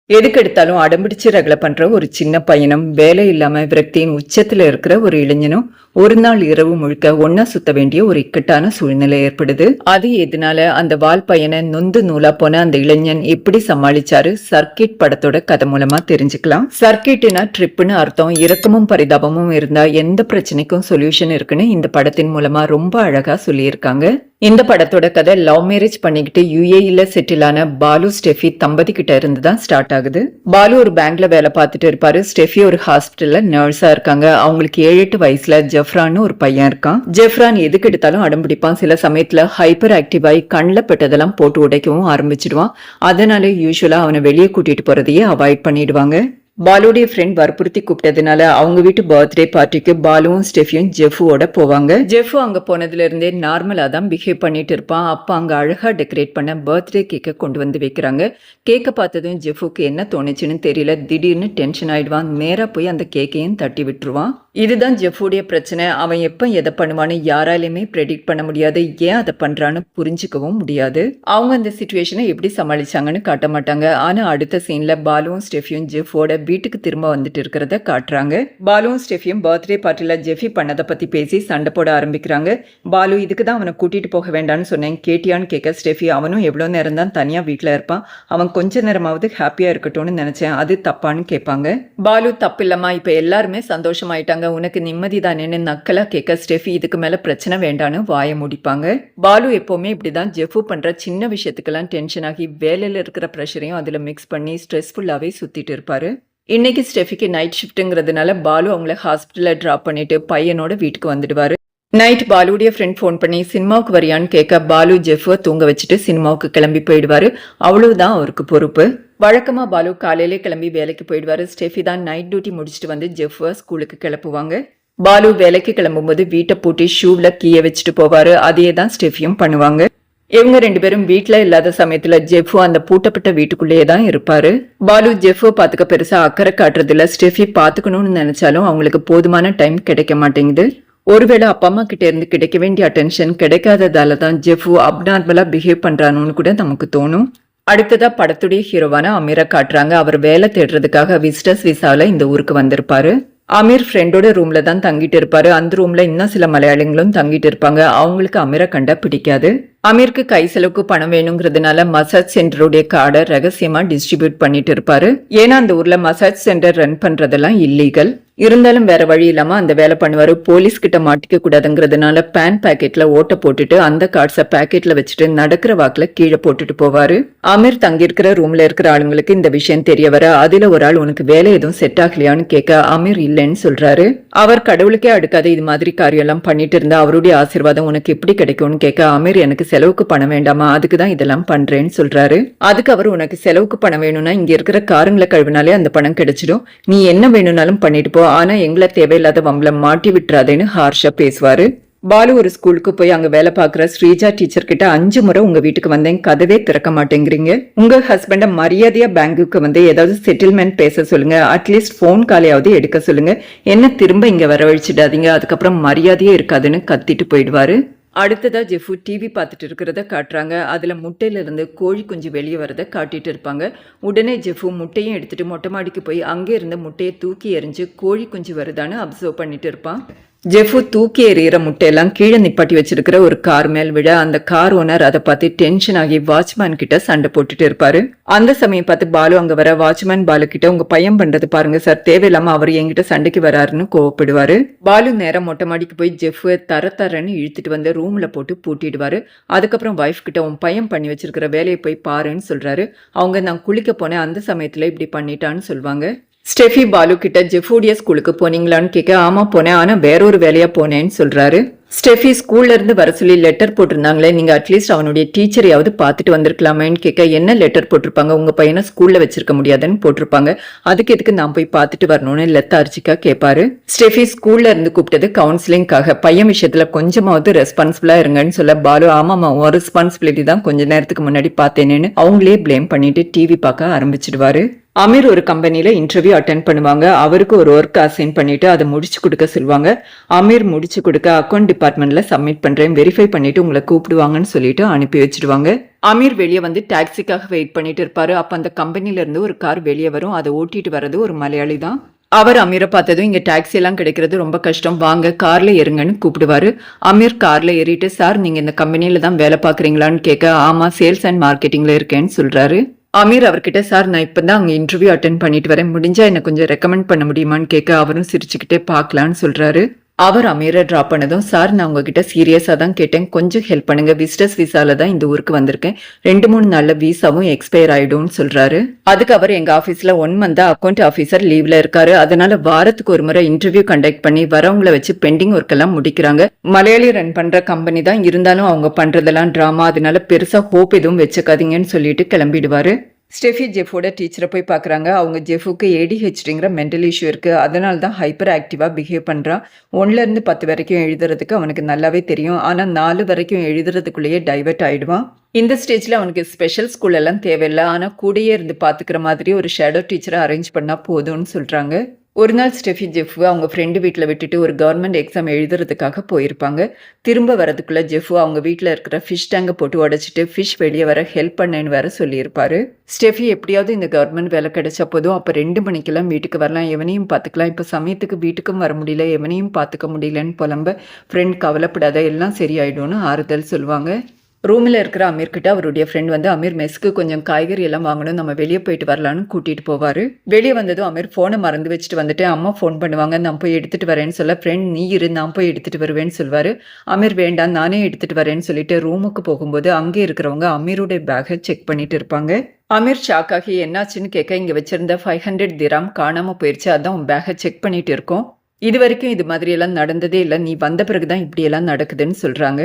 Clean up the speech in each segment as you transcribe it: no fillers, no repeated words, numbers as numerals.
எதுக்கெடுத்தாலும் அடம்பிடிச்சு ரகலை பண்ற ஒரு சின்ன பையனும், வேலை இல்லாம விரக்தியின் உச்சத்துல இருக்கிற ஒரு இளைஞனும் ஒரு நாள் இரவு முழுக்க ஒன்னா சுத்த வேண்டிய ஒரு இக்கட்டான சூழ்நிலை ஏற்படுது. அது எதனால அந்த வால் பையனை நொந்து நூலா போன அந்த இளைஞன் எப்படி சமாளிச்சாரு? சர்க்கிட் படத்தோட கதை மூலமா தெரிஞ்சுக்கலாம். சர்க்கிட்னா ட்ரிப்னு அர்த்தம். இரக்கமும் பரிதாபமும் இருந்தா எந்த பிரச்சனைக்கும் சொல்யூஷன் இருக்குன்னு இந்த படத்தின் மூலமா ரொம்ப அழகா சொல்லியிருக்காங்க. இந்த படத்தோட கதை லவ் மேரேஜ் பண்ணிக்கிட்டு யுஏஇல செட்டில் ஆன பாலு ஸ்டெஃபி தம்பதி கிட்ட இருந்து தான் ஸ்டார்ட் ஆகுது. பாலு ஒரு பேங்க்ல வேலை பார்த்துட்டு இருப்பாரு. ஸ்டெஃபி ஒரு ஹாஸ்பிட்டல்ல நர்ஸா இருக்காங்க. அவங்களுக்கு 7-8 வயசுல ஜெஃப்ரான்னு ஒரு பையன் இருக்கான். ஜெஃப்ரான் எதுக்கு எடுத்தாலும் அடம்பிடிப்பான். சில சமயத்துல ஹைப்பர் ஆக்டிவ் ஆகி கண்ணில் பட்டதெல்லாம் போட்டு உடைக்கவும் ஆரம்பிச்சிடுவான். அதனால யூஸ்வலா அவனை வெளியே கூட்டிட்டு போறதையே அவாய்ட் பண்ணிடுவாங்க. பாலுடைய ஃப்ரெண்ட் வற்புறுத்தி கூப்பிட்டதுனால அவங்க வீட்டு பர்த்டே பார்ட்டிக்கு பாலுவும் ஸ்டெஃபியும் ஜெஃபுவோட போவாங்க. ஜெஃபு அங்க போனதுல இருந்தே நார்மலா தான் பிஹேவ் பண்ணிட்டு இருப்பான். அப்ப அங்க அழகா டெக்கரேட் பண்ண பர்த்டே கேக்கை கொண்டு வந்து வைக்கிறாங்க. கேக்கை பார்த்ததும் ஜெஃபுக்கு என்ன தோணுச்சுன்னு தெரியல. திடீர்னு டென்ஷன் ஆயிடுவான். நேரா போய் அந்த கேக்கையும் தட்டி விட்டுருவான். இதுதான் ஜெஃபுடைய பிரச்சனை. அவன் எப்ப எதை பண்ணுவான்னு யாராலையுமே ப்ரெடிக்ட் பண்ண முடியாது. ஏன் அதை பண்றான்னு புரிஞ்சுக்கவும் முடியாது. அவங்க அந்த சிச்சுவேஷனை எப்படி சமாளிச்சாங்கன்னு காட்ட மாட்டாங்க. ஆனா அடுத்த சீன்ல பாலுவும் ஸ்டெஃபியும் ஜெஃபோட வீட்டுக்கு திரும்ப வந்துட்டு இருக்கிறத காட்டுறாங்க. பாலுவும் ஸ்டெஃபியும் பர்த்டே பார்ட்டில ஜெஃபி பண்ணதை பத்தி பேசி சண்டை போட ஆரம்பிக்கிறாங்க. பாலு இதுக்கு தான் அவனை கூட்டிட்டு போக வேண்டாம்னு சொன்னேன், கேட்டியான்னு கேட்க ஸ்டெஃபி அவனும் எவ்வளவு நேரம் தான் தனியா வீட்டுல இருப்பான், அவன் கொஞ்ச நேரமாவது ஹாப்பியா இருக்கட்டும்னு நினைச்சேன், அது தப்பான்னு கேட்பாங்க. பாலு தப்பு இல்லம்மா, இப்ப எல்லாருமே சந்தோஷமாயிட்டாங்க, உனக்கு நிம்மதி தானேன்னு நக்கலா கேட்க ஸ்டெஃபி இதுக்கு மேல பிரச்சனை வேண்டான்னு வாய முடிப்பாங்க. பாலு எப்பவுமே இப்படிதான் ஜெஃபு பண்ற சின்ன விஷயத்துக்கெல்லாம் டென்ஷன் ஆகி வேலையில இருக்கிற ப்ரெஷரையும் அதுல மிக்ஸ் பண்ணி ஸ்ட்ரெஸ்ஃபுல்லாவே சுத்திட்டு இருப்பாரு. இன்னைக்கு ஸ்டெஃபிக்கு நைட் ஷிஃப்ட்டுங்கிறதுனால பாலு அவங்கள ஹாஸ்பிட்டலில் ட்ராப் பண்ணிட்டு பையனோட வீட்டுக்கு வந்துடுவாரு. நைட் பாலுடைய ஃப்ரெண்ட் ஃபோன் பண்ணி சினிமாவுக்கு வரியான்னு கேட்க பாலு ஜெஃபுவை தூங்க வச்சுட்டு சினிமாவுக்கு கிளம்பி போயிடுவாரு. அவ்வளவுதான் அவருக்கு பொறுப்பு. வழக்கமா பாலு காலையிலே கிளம்பி வேலைக்கு போயிடுவாரு. ஸ்டெஃபி தான் நைட் டியூட்டி முடிச்சுட்டு வந்து ஜெஃபுவை ஸ்கூலுக்கு கிளப்புவாங்க. பாலு வேலைக்கு கிளம்பும்போது வீட்டை பூட்டி ஷூவ்ல கீயை வச்சுட்டு போவாரு. அதே தான் ஸ்டெஃபியும் பண்ணுவாங்க. இவங்க 2 பேரும் வீட்டுல இல்லாத சமயத்துல ஜெஃபு அந்த பூட்டப்பட்ட வீட்டுக்குள்ளேயே தான் இருப்பாரு. பாலு ஜெஃபு பாத்துக்க பெருசா அக்கறை காட்டுறதுல. ஸ்டெஃபி பாத்துக்கணும்னு நினைச்சாலும் அவங்களுக்கு போதுமான டைம் கிடைக்க மாட்டேங்குது. ஒருவேளை அப்பா அம்மா கிட்ட இருந்து கிடைக்க வேண்டிய அட்டென்ஷன் கிடைக்காததால தான் ஜெஃபு அப்நார்மலா பிஹேவ் பண்றானு கூட நமக்கு தோணும். அடுத்ததா படத்துடைய ஹீரோவான அமீரை காட்டுறாங்க. அவர் வேலை தேடுறதுக்காக விசிட்டர்ஸ் விசால இந்த ஊருக்கு வந்திருப்பாரு. அமீர் ஃப்ரெண்டோட ரூம்ல தான் தங்கிட்டு இருப்பாரு. அந்த ரூம்ல இன்னும் சில மலையாளிகளும் தங்கிட்டு இருப்பாங்க. அவங்களுக்கு அமீரை கண்டா பிடிக்காது. அமீருக்கு கை செலவுக்கு பணம் வேணுங்கிறதுனால மசாஜ் சென்டருடைய கார்டை ரகசியமா டிஸ்ட்ரிபியூட் பண்ணிட்டு இருப்பாரு. ஏன்னா அந்த ஊர்ல மசாஜ் சென்டர் ரன் பண்றதெல்லாம் இல்லீகல். இருந்தாலும் வேற வழி இல்லாம அந்த வேலை பண்ணுவாரு. போலீஸ் கிட்ட மாட்டிக்க கூடாதுங்கிறதுனால பேன் பாக்கெட்ல ஓட்ட போட்டுட்டு அந்த கார்ட்ஸை பாக்கெட்ல வச்சுட்டு நடக்கிற வாக்குல கீழே போட்டுட்டு போவாரு. அமீர் தங்கியிருக்கிற ரூம்ல இருக்கிற ஆளுங்களுக்கு இந்த விஷயம் தெரிய வர அதுல ஒரு ஆள் உனக்கு வேலை எதுவும் செட் ஆகலையான்னு கேட்க அமீர் இல்லைன்னு சொல்றாரு. அவர் கடவுளுக்கே அடுக்காத இது மாதிரி காரியம் எல்லாம் பண்ணிட்டு இருந்தா அவருடைய ஆசீர்வாதம் உனக்கு எப்படி கிடைக்கும்னு கேட்க அமீர் எனக்கு செலவுக்கு பணம் வேண்டாமா, அதுக்குதான் இதெல்லாம் பண்றேன்னு சொல்றாரு. அதுக்கு அவர் உனக்கு செலவுக்கு பணம் வேணும்னா இங்க இருக்கிற காருங்களை கழுவினாலே அந்த பணம் கிடைச்சிடும், நீ என்ன வேணும்னாலும் பண்ணிட்டு போ, ஆனா எங்களை தேவையில்லாத வம்பல மாட்டி விட்டுறாதேன்னு ஹார்ஷா பேசுவாரு. பாலு ஒரு ஸ்கூலுக்கு போய் அங்க வேலை பாக்குற ஸ்ரீஜா டீச்சர் கிட்ட 5 முறை உங்க வீட்டுக்கு வந்தேன், கதவே திறக்க மாட்டேங்கிறீங்க, உங்க ஹஸ்பண்ட மரியாதையா பேங்குக்கு வந்து ஏதாவது செட்டில்மெண்ட் பேச சொல்லுங்க, அட்லீஸ்ட் போன் காலையாவது எடுக்க சொல்லுங்க, என்ன திரும்ப இங்க வரவழைச்சிடாதீங்க, அதுக்கப்புறம் மரியாதையே இருக்காதுன்னு கத்திட்டு போயிடுவாரு. அடுத்ததா ஜெஃபு டிவி பார்த்துட்டு இருக்கிறத காட்டுறாங்க. அதுல முட்டையில இருந்து கோழி குஞ்சு வெளியே வரத காட்டிட்டு இருப்பாங்க. உடனே ஜெஃபு முட்டையும் எடுத்துட்டு மொட்டை மாடிக்கு போய் அங்கே இருந்த முட்டையை தூக்கி எறிஞ்சு கோழி குஞ்சு வருதான்னு அப்சர்வ் பண்ணிட்டு இருப்பான். ஜெஃபு தூக்கி எறிகிற முட்டையெல்லாம் கீழே நிப்பாட்டி வச்சிருக்கிற ஒரு கார் மேல் விட அந்த கார் ஓனர் அதை பார்த்து டென்ஷன் ஆகி வாட்ச்மேன் கிட்ட சண்டை போட்டுட்டு இருப்பாரு. அந்த சமயம் பார்த்து பாலு அங்க வர வாட்ச்மேன் பாலு கிட்ட உங்க பையன் பண்றது பாருங்க சார், தேவையில்லாம அவர் என்கிட்ட சண்டைக்கு வராருன்னு கோவப்படுவாரு. பாலு நேரம் மொட்டை மாடிக்கு போய் ஜெஃபு தரன்னு இழுத்துட்டு வந்து ரூம்ல போட்டு பூட்டிடுவாரு. அதுக்கப்புறம் வைஃப் கிட்ட உன் பையன் பண்ணி வச்சிருக்கிற வேலையை போய் பாருன்னு சொல்றாரு. அவங்க நான் குளிக்க போனேன், அந்த சமயத்துல இப்படி பண்ணிட்டான்னு சொல்லுவாங்க. ஸ்டெஃபி பாலு கிட்ட ஜெஃபுடைய ஸ்கூலுக்கு போனீங்களான்னு கேட்க ஆமா போனேன், ஆனா வேற ஒரு வேலையா போனேன்னு சொல்றாரு. ஸ்டெஃபி ஸ்கூல்ல இருந்து வர சொல்லி லெட்டர் போட்டிருந்தாங்களே, நீங்க அட்லீஸ்ட் அவனுடைய டீச்சரையாவது பார்த்துட்டு வந்திருக்கலாமேன்னு கேட்க என்ன லெட்டர் போட்டிருப்பாங்க, உங்க பையனை ஸ்கூல்ல வச்சிருக்க முடியாதுன்னு போட்டிருப்பாங்க, அதுக்கு எதுக்கு நான் போய் பார்த்துட்டு வரணும்னு லெத்தார்ச்சிக்கா கேட்பாரு. ஸ்டெஃபி ஸ்கூல்ல இருந்து கூப்பிட்டது கவுன்சிலிங்காக, பையன் விஷயத்துல கொஞ்சமாவது ரெஸ்பான்சிபிளா இருங்கன்னு சொல்ல பாலு ஆமாமா உன் ரெஸ்பான்சிபிலிட்டி தான் கொஞ்ச நேரத்துக்கு முன்னாடி பார்த்தேனேன்னு அவங்களே பிளேம் பண்ணிட்டு டிவி பார்க்க ஆரம்பிச்சிடுவாரு. அமீர் ஒரு கம்பெனில இன்டர்வியூ அட்டென்ட் பண்ணுவாங்க. அவருக்கு ஒரு ஒர்க் அசைன் பண்ணிட்டு அதை முடிச்சு கொடுக்க சொல்லுவாங்க. அமீர் முடிச்சு கொடுக்க அக்கௌண்ட் டிபார்ட்மெண்ட்ல சப்மிட் பண்றேன், வெரிஃபை பண்ணிட்டு உங்களை கூப்பிடுவாங்கன்னு சொல்லிட்டு அனுப்பி வச்சிடுவாங்க. அமீர் வெளியே வந்து டாக்ஸிக்காக வெயிட் பண்ணிட்டு இருப்பாரு. அப்ப அந்த கம்பெனில இருந்து ஒரு கார் வெளியே வரும். அதை ஓட்டிட்டு வர்றது ஒரு மலையாளி தான். அவர் அமீரை பார்த்ததும் இங்க டாக்ஸி எல்லாம் கிடைக்கிறது ரொம்ப கஷ்டம், வாங்க கார்ல ஏறுங்கன்னு கூப்பிடுவாரு. அமீர் கார்ல ஏறிட்டு, சார் நீங்க இந்த கம்பெனில தான் வேலை பாக்குறீங்களான்னு கேட்க, ஆமா சேல்ஸ் அண்ட் மார்க்கெட்டிங்ல இருக்கேன்னு சொல்றாரு. அமீர் அவர்கிட்ட, சார் நான் இப்பதான் அங்க இன்டர்வியூ அட்டென்ட் பண்ணிட்டு வரேன், முடிஞ்சா என்ன கொஞ்சம் ரெக்கமெண்ட் பண்ண முடியுமான்னு கேட்க, அவரும் சிரிச்சுக்கிட்டே பார்க்கலான்னு சொல்றாரு. அவர் அமீரை டிராப் பண்ணதும், சார் நான் உங்ககிட்ட சீரியஸா தான் கேட்டேன், கொஞ்சம் ஹெல்ப் பண்ணுங்க, விசிட்டர்ஸ் விசால தான் இந்த ஊருக்கு வந்திருக்கேன், 2-3 நாள்ல விசாவும் எக்ஸ்பயர் ஆயிடும்னு சொல்றாரு. அதுக்கு அவர், எங்க ஆபீஸ்ல 1 மந்தா அக்கௌண்ட் ஆபீசர் லீவ்ல இருக்காரு, அதனால வாரத்துக்கு ஒரு முறை இன்டர்வியூ கண்டக்ட் பண்ணி வரவங்களை வச்சு பெண்டிங் ஒர்க் எல்லாம் முடிக்கிறாங்க. மலையாளி ரன் பண்ற கம்பெனி தான், இருந்தாலும் அவங்க பண்றதெல்லாம் டிராமா, அதனால பெருசா ஹோப் எதுவும் வச்சுக்காதீங்கன்னு சொல்லிட்டு கிளம்பிடுவாரு. ஸ்டெஃபி ஜெஃபோட டீச்சரை போய் பார்க்குறாங்க. அவங்க ஜெஃபுக்கு ADHDங்கிற மென்டல் இஷ்யூ இருக்குது, அதனால தான் ஹைப்பர் ஆக்டிவாக பிஹேவ் பண்ணுறான். 1லேருந்து 10 வரைக்கும் எழுதுறதுக்கு அவனுக்கு நல்லாவே தெரியும், ஆனால் 4 வரைக்கும் எழுதுறதுக்குள்ளேயே டைவர்ட் ஆகிடுவான். இந்த ஸ்டேஜில் அவனுக்கு ஸ்பெஷல் ஸ்கூலெல்லாம் தேவையில்லை, ஆனால் கூடயே இருந்து பார்த்துக்கிற மாதிரி ஒரு ஷேடோ டீச்சரை அரேஞ்ச் பண்ணால் போதும்னு சொல்கிறாங்க. ஒரு நாள் ஸ்டெஃபி ஜெஃபு அவங்க ஃப்ரெண்டு வீட்டில் விட்டுட்டு ஒரு கவர்மெண்ட் எக்ஸாம் எழுதுறதுக்காக போயிருப்பாங்க. திரும்ப வரதுக்குள்ளே ஜெஃபு அவங்க வீட்டில் இருக்கிற ஃபிஷ் டேங்கை போட்டு உடைச்சிட்டு ஃபிஷ் வெளியே வர ஹெல்ப் பண்ணேன்னு வேற சொல்லியிருப்பாரு. ஸ்டெஃபி எப்படியாவது இந்த கவர்மெண்ட் வேலை கிடைச்ச போதும் அப்போ 2 மணிக்கெல்லாம் வீட்டுக்கு வரலாம், எவனையும் பார்த்துக்கலாம், இப்போ சமயத்துக்கு வீட்டுக்கும் வர முடியல, எவனையும் பார்த்துக்க முடியலன்னு புலம்ப ஃப்ரெண்ட் கவலைப்படாத எல்லாம் சரியாயிடும்னு ஆறுதல் சொல்லுவாங்க. ரூமில் இருக்கிற அமீர்கிட்ட அவருடைய ஃப்ரெண்ட் வந்து, அமீர் மெஸ்க்கு கொஞ்சம் காய்கறி எல்லாம் வாங்கணும், நம்ம வெளியே போயிட்டு வரலான்னு கூட்டிகிட்டு போவார். வெளியே வந்ததும் அமீர் ஃபோனை மறந்து வச்சுட்டு வந்துட்டு, அம்மா ஃபோன் பண்ணுவாங்க நான் போய் எடுத்துகிட்டு வரேன்னு சொல்ல, ஃப்ரெண்ட் நீ இரு நான் போய் எடுத்துகிட்டு வருவேன்னு சொல்வார். அமீர் வேண்டாம் நானே எடுத்துகிட்டு வரேன்னு சொல்லிட்டு ரூமுக்கு போகும்போது அங்கே இருக்கிறவங்க அமீருடைய பேக்கை செக் பண்ணிட்டு இருப்பாங்க. அமீர் ஷாக் ஆகி என்னாச்சுன்னு கேட்க, இங்கே வச்சிருந்த 500 திராம் காணாமல் போயிடுச்சு, அதான் உன் பேக்கை செக் பண்ணிட்டு இருக்கோம், இது வரைக்கும் இது மாதிரியெல்லாம் நடந்ததே இல்லை, நீ வந்த பிறகுதான் இப்படியெல்லாம் நடக்குதுன்னு சொல்கிறாங்க.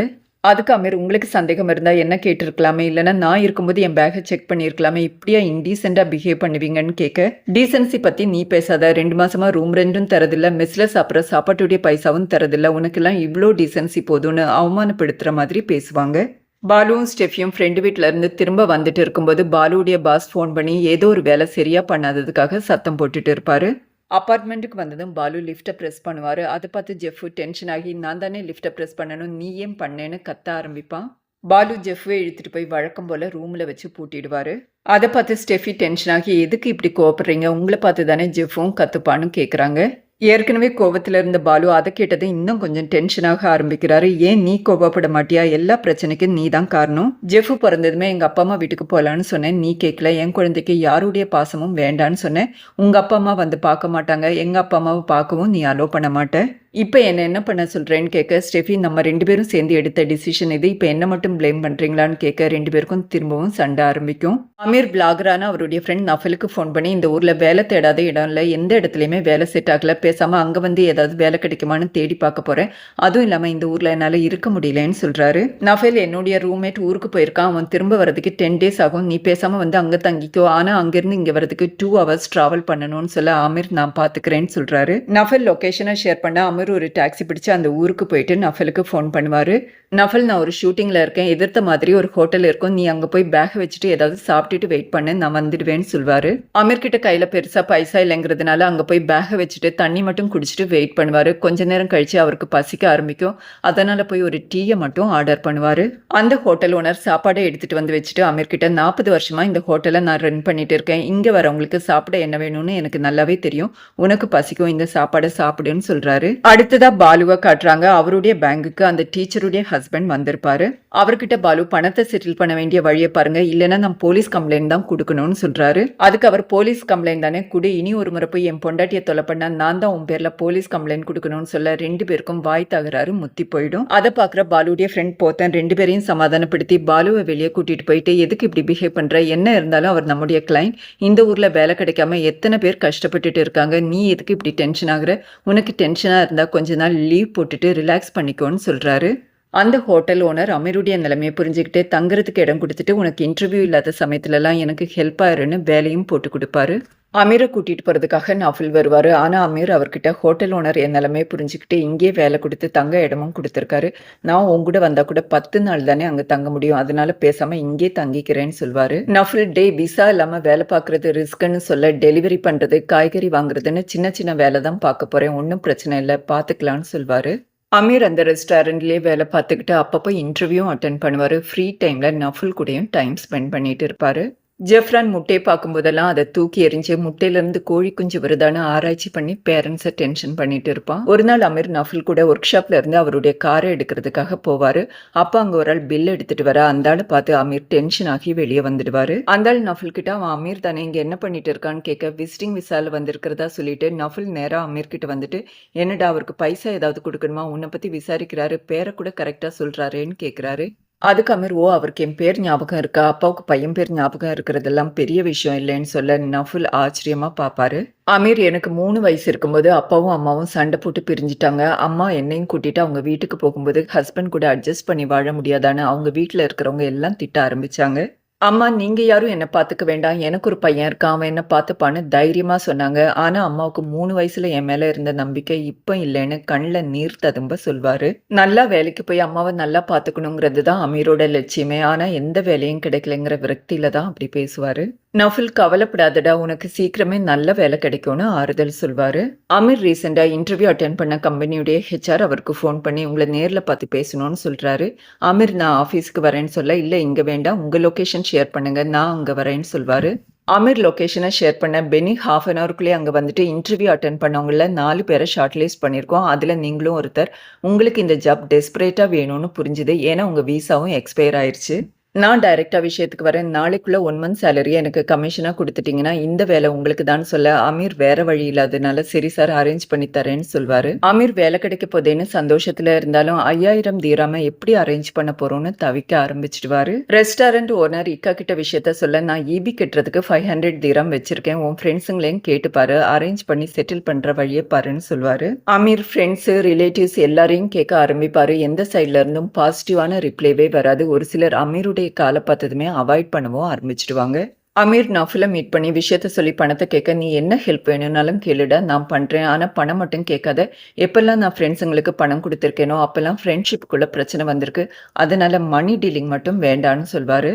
அதுக்கு அமீர், உங்களுக்கு சந்தேகம் இருந்தால் என்ன கேட்டிருக்கலாமே, இல்லைன்னா நான் இருக்கும்போது என் பேக்கை செக் பண்ணியிருக்கலாமே, இப்படியா இன்டீசெண்டாக பிஹேவ் பண்ணுவீங்கன்னு கேட்க, டீசென்சி பற்றி நீ பேசாத, 2 மாசமாக ரூம் ரெண்டும் தரதில்லை, மெஸ்ஸில் சாப்பிட்ற சாப்பாட்டுடைய பைசாவும் தரதில்லை, உனக்கெல்லாம் இவ்வளோ டீசென்சி போதும்னு அவமானப்படுத்துகிற மாதிரி பேசுவாங்க. பாலுவும் ஸ்டெஃபியும் ஃப்ரெண்டு வீட்டில் இருந்து திரும்ப வந்துட்டு இருக்கும்போது பாலுடைய பாஸ் ஃபோன் பண்ணி ஏதோ ஒரு வேலை சரியாக பண்ணாததுக்காக சத்தம் போட்டுட்டு இருப்பாரு. அப்பார்ட்மெண்ட்டுக்கு வந்ததும் பாலு லிஃப்ட்டை ப்ரெஸ் பண்ணுவார். அதை பார்த்து ஜெஃபு டென்ஷன் ஆகி, நான் தானே லிஃப்ட்டை ப்ரெஸ் பண்ணணும், நீ ஏன் பண்ணேன்னு கத்த ஆரம்பிப்பான். பாலு ஜெஃபுவை இழுத்துட்டு போய் வழக்கம் போல் ரூமில் வச்சு பூட்டிடுவார். அதை பார்த்து ஸ்டெஃபி டென்ஷன் ஆகி, எதுக்கு இப்படி கோவப்படுறீங்க, உங்களை பார்த்து தானே ஜெஃபும் கத்துப்பான்னு கேட்குறாங்க. ஏற்கனவே கோபத்தில் இருந்த பாலு அதை கேட்டது இன்னும் கொஞ்சம் டென்ஷனாக ஆரம்பிக்கிறாரு. ஏன் நீ கோபப்பட மாட்டியா, எல்லா பிரச்சனைக்கும் நீ தான் காரணம், ஜெஃபு பிறந்ததுமே எங்கள் அப்பா அம்மா வீட்டுக்கு போகலான்னு சொன்னேன், நீ கேட்கல, என் குழந்தைக்கு யாருடைய பாசமும் வேண்டான்னு சொன்னேன், உங்கள் அப்பா அம்மா வந்து பார்க்க மாட்டாங்க, எங்கள் அப்பா அம்மாவை பார்க்கவும் நீ அலோவ் பண்ண மாட்டேன், இப்போ என்ன பண்ண சொல்கிறேன்னு கேட்க, ஸ்டெஃபி நம்ம 2 பேரும் சேர்ந்து எடுத்த டிசிஷன் இது, இப்போ என்ன மட்டும் ப்ளேம் பண்ணுறீங்களான்னு கேட்க 2 பேருக்கும் திரும்பவும் சண்டை ஆரம்பிக்கும். அமீர் பிளாகரான அவருடைய ஃப்ரெண்ட் நஃபலுக்கு ஃபோன் பண்ணி, இந்த ஊரில் வேலை தேடாத இடம் இல்லை, எந்த இடத்துலையுமே வேலை செட் ஆகலை, பேசாமல் அங்கே வந்து ஏதாவது வேலை கிடைக்குமான்னு தேடி பார்க்க போகிறேன், அதுவும் இல்லாமல் இந்த ஊரில் என்னால் இருக்க முடியலன்னு சொல்கிறாரு. நஃபல், என்னுடைய ரூம்மேட் ஊருக்கு போயிருக்கான், அவன் திரும்ப வரதுக்கு 10 days ஆகும், நீ பேசாமல் வந்து அங்கே தங்கிக்கோ, ஆனால் அங்கேருந்து இங்கே வரதுக்கு 2 hours ட்ராவல் பண்ணணும்னு சொல்ல அமீர் நான் பார்த்துக்கிறேன்னு சொல்கிறாரு. நஃபல் லொக்கேஷனை ஷேர் பண்ண அமீர் ஒரு டாக்ஸி பிடிச்சு அந்த ஊருக்கு போயிட்டு நஃபலுக்கு ஃபோன் பண்ணுவார். நஃபல், நான் ஒரு ஷூட்டிங்கில் இருக்கேன், எதிர்த்த மாதிரி ஒரு ஹோட்டல் இருக்கும், நீ அங்கே போய் பேக்கை வச்சுட்டு ஏதாவது சாப்பிட்டுட்டு வெயிட் பண்ணு, நான் வந்துடுவேன்னு சொல்வார். அமீர்கிட்ட கையில் பெருசாக பைசா இல்லைங்கிறதுனால அங்கே போய் பேக்கை வச்சுட்டு தண்ணி மட்டும் குடிச்சிட்டு வெயிட் பண்ணுவார். கொஞ்ச நேரம் கழிச்சு அவருக்கு பசிக்க ஆரம்பிக்கும், அதனால் போய் ஒரு டீயை மட்டும் ஆர்டர் பண்ணுவார். அந்த ஹோட்டல் ஓனர் சாப்பாடை எடுத்துகிட்டு வந்து வச்சுட்டு, அமீர்கிட்ட 40 வருஷமாக இந்த ஹோட்டலை நான் ரன் பண்ணிட்டு இருக்கேன், இங்கே வரவங்களுக்கு சாப்பிட என்ன வேணும்னு எனக்கு நல்லாவே தெரியும், உனக்கு பசிக்கும், இந்த சாப்பாடை சாப்பிடுன்னு சொல்கிறாரு. அடுத்ததாக பாலுவை காட்டுறாங்க. அவருடைய பேங்குக்கு அந்த டீச்சருடைய ஹஸ்பண்ட் வந்திருப்பாரு. அவர்கிட்ட பாலு, பணத்தை செட்டில் பண்ண வேண்டிய வழியை பாருங்க, இல்லைன்னா நான் போலீஸ் கம்ப்ளைண்ட் தான் கொடுக்கணும்னு சொல்றாரு. அதுக்கு அவர், போலீஸ் கம்ப்ளைண்ட் தானே குடு, இனி ஒரு முறை போய் என் பொண்டாட்டியை தொலை பண்ணா நான் தான் உன் பேர்ல போலீஸ் கம்ப்ளைண்ட் கொடுக்கணும்னு சொல்ல 2 பேருக்கும் வாய் தகராறு முத்தி போயிடும். அதை பார்க்குற பாலுடைய ஃப்ரெண்ட் போத்தன் 2 பேரையும் சமாதானப்படுத்தி பாலுவை வெளியே கூட்டிட்டு போயிட்டு, எதுக்கு இப்படி பிஹேவ் பண்ற, என்ன இருந்தாலும் அவர் நம்முடைய கிளைண்ட், இந்த ஊர்ல வேலை கிடைக்காம எத்தனை பேர் கஷ்டப்பட்டுட்டு இருக்காங்க, நீ எதுக்கு இப்படி டென்ஷன் ஆகுற, உனக்கு டென்ஷனா இருந்தா கொஞ்ச நாள் லீவ் போட்டுட்டு ரிலாக்ஸ் பண்ணிக்கோன்னு சொல்றாரு. அந்த ஹோட்டல் ஓனர் அமீருடைய நிலைமையை புரிஞ்சுக்கிட்டு தங்குறதுக்கு இடம் கொடுத்துட்டு, உனக்கு இன்டர்வியூ இல்லாத சமயத்துலலாம் எனக்கு ஹெல்ப் ஆயிருன்னு வேலையும் போட்டு கொடுப்பாரு. அமீரை கூட்டிட்டு போறதுக்காக நஃபில் வருவாரு. ஆனா, அமீர் அவர்கிட்ட ஹோட்டல் ஓனர் என் நிலைமைய புரிஞ்சுக்கிட்டு இங்கேயே வேலை குடுத்து தங்க இடமும் குடுத்துருக்காரு. நான் உன் கூட வந்தா கூட 10 நாள் தானே அங்க தங்க முடியும். அதனால பேசாம இங்கேயே தங்கிக்கிறேன்னு சொல்வாரு. நஃபில் டேய் விசா இல்லாம வேலை பார்க்குறது ரிஸ்க்குன்னு சொல்ல டெலிவரி பண்றது, காய்கறி வாங்குறதுன்னு சின்ன சின்ன வேலை தான் பார்க்க போறேன். ஒண்ணும் பிரச்சனை இல்ல பார்த்துக்கலான்னு சொல்வாரு. அமீர் அந்த ரெஸ்டாரண்ட்லயே வேலை பார்த்துக்கிட்டு அப்பப்போ இன்டர்வியூவும் அட்டெண்ட் பண்ணுவாரு. ஃப்ரீ டைம்ல நஃபில் கூடயும் டைம் ஸ்பெண்ட் பண்ணிட்டு இருப்பாரு. ஜெஃப்ரான் முட்டைய பார்க்கும்போதெல்லாம் அத தூக்கி எறிஞ்சு முட்டையிலிருந்து கோழி குஞ்சு வருதான்னு ஆராய்ச்சி பண்ணி பேரண்ட்ஸ டென்ஷன் பண்ணிட்டு இருப்பான். ஒரு நாள் அமீர் நஃபில் கூட ஒர்க் ஷாப்ல இருந்து அவருடைய காரை எடுக்கிறதுக்காக போவாரு. அப்ப அங்க ஒரு ஆள் பில் எடுத்துட்டு வர அந்த ஆளை பார்த்து அமீர் டென்ஷன் ஆகி வெளியே வந்துடுவாரு. அந்த ஆள் நஃபில் கிட்ட அவன் அமீர் தானே இங்க என்ன பண்ணிட்டு இருக்கான்னு கேட்க விசிட்டிங் விசால வந்திருக்கிறதா சொல்லிட்டு நஃபில் நேரா அமீர் கிட்ட வந்துட்டு என்னடா அவருக்கு பைசா ஏதாவது கொடுக்கணுமா உன்னை பத்தி விசாரிக்கிறாரு பேரை கூட கரெக்டா சொல்றாருன்னு கேக்குறாரு. அதுக்கு அமீர் ஓ அவருக்கு என் பேர் ஞாபகம் இருக்கா அப்பாவுக்கு பையன் பேர் ஞாபகம் இருக்கிறதெல்லாம் பெரிய விஷயம் இல்லைன்னு சொல்ல நஃபில் ஆச்சரியமா பாப்பாரு. அமீர் எனக்கு 3 வயசு இருக்கும்போது அப்பாவும் அம்மாவும் சண்டை போட்டு பிரிஞ்சுட்டாங்க. அம்மா என்னையும் கூட்டிட்டு அவங்க வீட்டுக்கு போகும்போது ஹஸ்பண்ட் கூட அட்ஜஸ்ட் பண்ணி வாழ முடியாதான்னு அவங்க வீட்டுல இருக்கிறவங்க எல்லாம் திட்ட ஆரம்பிச்சாங்க. அம்மா நீங்க யாரும் என்ன பாத்துக்க வேண்டாம் எனக்கு ஒரு பையன் இருக்கான் அவன் என்ன பாத்துப்பான்னு தைரியமா சொன்னாங்க. ஆனா அம்மாவுக்கு 3 வயசுல என் மேல இருந்த நம்பிக்கை இப்ப இல்லைன்னு கண்ணுல நீர் ததும்ப சொல்வாரு. நல்லா வேலைக்கு போய் அம்மாவை நல்லா பாத்துக்கணுங்கிறது தான் அமீரோட லட்சியமே. ஆனா எந்த வேலையும் கிடைக்கலைங்கிற விரக்தியில தான் அப்படி பேசுவாரு. நஃபில் கவலைப்படாதடா உனக்கு சீக்கிரமே நல்ல வேலை கிடைக்கும்னு ஆறுதல் சொல்வாரு. அமீர் ரீசெண்டா இன்டர்வியூ அட்டென்ட் பண்ண கம்பெனியுடைய ஹெச்ஆர் அவருக்கு ஃபோன் பண்ணி உங்களை நேர்ல பார்த்து பேசணும்னு சொல்றாரு. அமீர் நான் ஆஃபீஸ்க்கு வரேன்னு சொல்ல இல்ல இங்க வேண்டாம் உங்க லொகேஷன் ஷேர் பண்ணுங்க நான் அங்க வரேன்னு சொல்வாரு. அமீர் லொகேஷனை ஷேர் பண்ண பெனி ஹாஃப் அன் ஹவருக்குள்ளே அங்கே வந்துட்டு இன்டர்வியூ அட்டென்ட் பண்ணவங்கள 4 பேரை ஷார்ட் லிஸ்ட் பண்ணியிருக்கோம். அதில் நீங்களும் ஒருத்தர். உங்களுக்கு இந்த ஜாப் டெஸ்பரேட்டாக வேணும்னு புரிஞ்சுது. ஏன்னா உங்கள் வீசாவும் எக்ஸ்பயர் ஆயிடுச்சு. நான் டைரக்டா விஷயத்துக்கு வரேன். நாளைக்குள்ள 1 மந்த் சேலரி எனக்கு கமிஷனா குடுத்துட்டீங்கன்னா, இந்த வேலை உங்களுக்கு தான் சொல்ல அமீர் வேற வழி இல்லாதனால சரி சார் அரேஞ்ச் பண்ணி தரேன்னு சொல்வாரு. அமீர் வேலை கிடைக்க போதேன்னு சந்தோஷத்துல இருந்தாலும் 5000 தீராம எப்படி அரேஞ்ச் பண்ண போறோம்னு தவிக்க ஆரம்பிச்சிடுவாரு. ரெஸ்டாரண்ட் ஓனர் இக்கா கிட்ட விஷயத்த சொல்ல நான் ஈபி கட்டுறதுக்கு 500 தீராம் வச்சிருக்கேன். உன் ஃப்ரெண்ட்ஸுங்களையும் கேட்டு பாரு அரேஞ்ச் பண்ணி செட்டில் பண்ற வழியை பாருன்னு சொல்வாரு. அமீர் ஃப்ரெண்ட்ஸ் ரிலேட்டிவ்ஸ் எல்லாரையும் கேட்க ஆரம்பிப்பாரு. எந்த சைட்ல இருந்தும் பாசிட்டிவான ரிப்ளைவே வராது. ஒரு சிலர் அமீருடைய காலை பார்த்ததுமே அவாய்ட் பண்ணவும் ஆரம்பிச்சிடுவாங்க. அமீர் நஃபிலை மீட் பண்ணி விஷயத்த சொல்லி பணத்தை கேட்க நீ என்ன ஹெல்ப் வேணும்னாலும் கேளுடா நான் பண்றேன். ஆனா பணம் மட்டும் கேட்காத. எப்பெல்லாம் நான் ஃப்ரெண்ட்ஸுங்களுக்கு பணம் கொடுத்துருக்கேனோ அப்பெல்லாம் ஃப்ரெண்ட்ஷிப்புக்குள்ள பிரச்சனை வந்திருக்கு. அதனால மணி டீலிங் மட்டும் வேண்டான்னு சொல்வாரு.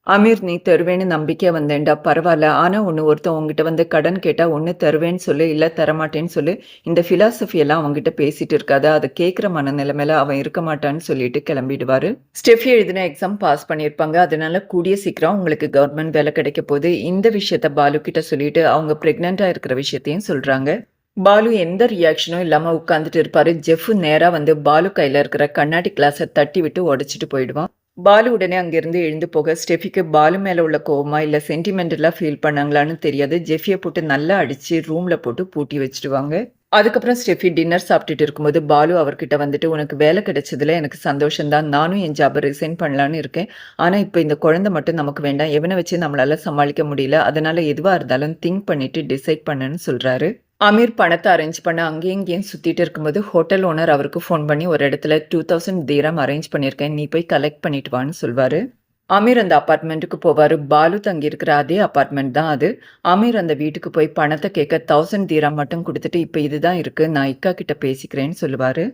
அமீர் நீ தருவேன்னு நம்பிக்கையா வந்தேன்டா பரவாயில்ல. ஆனா ஒருத்தன் உங்ககிட்ட வந்து கடன் கேட்டா ஒன்னு தருவேன்னு சொல்லு இல்ல தரமாட்டேன்னு சொல்லு. இந்த பிலாசபி எல்லாம் அவங்ககிட்ட பேசிட்டு இருக்காத. அதை கேட்கிற மனநிலைமையில அவன் இருக்க மாட்டான்னு சொல்லிட்டு கிளம்பிடுவாரு. ஸ்டெஃபி எழுதின எக்ஸாம் பாஸ் பண்ணியிருப்பாங்க. அதனால கூடிய சீக்கிரம் உங்களுக்கு கவர்மெண்ட் வேலை கிடைக்க போது. இந்த விஷயத்த பாலு கிட்ட சொல்லிட்டு அவங்க பிரெக்னெண்டா இருக்கிற விஷயத்தையும் சொல்றாங்க. பாலு எந்த ரியாக்ஷனும் இல்லாம உட்கார்ந்துட்டு இருப்பாரு. ஜெஃப் நேரா வந்து பாலு கையில இருக்கிற கண்ணாடி கிளாஸை தட்டி விட்டு உடைச்சிட்டு போயிடுவான். பாலு உடனே அங்கிருந்து எழுந்து போக ஸ்டெஃபிக்கு பாலு மேல உள்ள கோவமா இல்ல சென்டிமெண்டலா ஃபீல் பண்ணாங்களான்னு தெரியாது. ஜெஃபியை போட்டு நல்லா அடிச்சு ரூம்ல போட்டு பூட்டி வச்சிடுவாங்க. அதுக்கப்புறம் ஸ்டெஃபி டின்னர் சாப்பிட்டுட்டு இருக்கும்போது பாலு அவர்கிட்ட வந்துட்டு உனக்கு வேலை கிடைச்சதுல எனக்கு சந்தோஷம்தான். நானும் என் ஜாபை ரிசைன் பண்ணலான்னு இருக்கேன். ஆனா இப்போ இந்த குழந்தை மட்டும் நமக்கு வேண்டாம். எவனை வச்சு நம்மளால சமாளிக்க முடியல. அதனால எதுவா இருந்தாலும் திங்க் பண்ணிட்டு டிசைட் பண்ணுன்னு சொல்றாரு. அமீர் பணத்தை அரேஞ்ச் பண்ண அங்கேயும் இங்கேயும் சுத்திட்டு இருக்கும்போது ஹோட்டல் ஓனர் அவருக்கு ஃபோன் பண்ணி ஒரு இடத்துல 2000 தீரம் அரேஞ்ச் பண்ணியிருக்கேன். நீ போய் கலெக்ட் பண்ணிட்டு வான்னு சொல்வாரு. அமீர் அந்த அப்பார்ட்மெண்ட்டுக்கு போவாரு. பாலு தங்கி இருக்கிற அதே அப்பார்ட்மெண்ட் தான் அது. அமீர் அந்த வீட்டுக்கு போய் பணத்தை கேட்க 1000 தீரம் மட்டும் கொடுத்துட்டு இப்ப இதுதான் இருக்கு நான் இக்கா கிட்ட பேசிக்கிறேன்னு சொல்லுவாரு.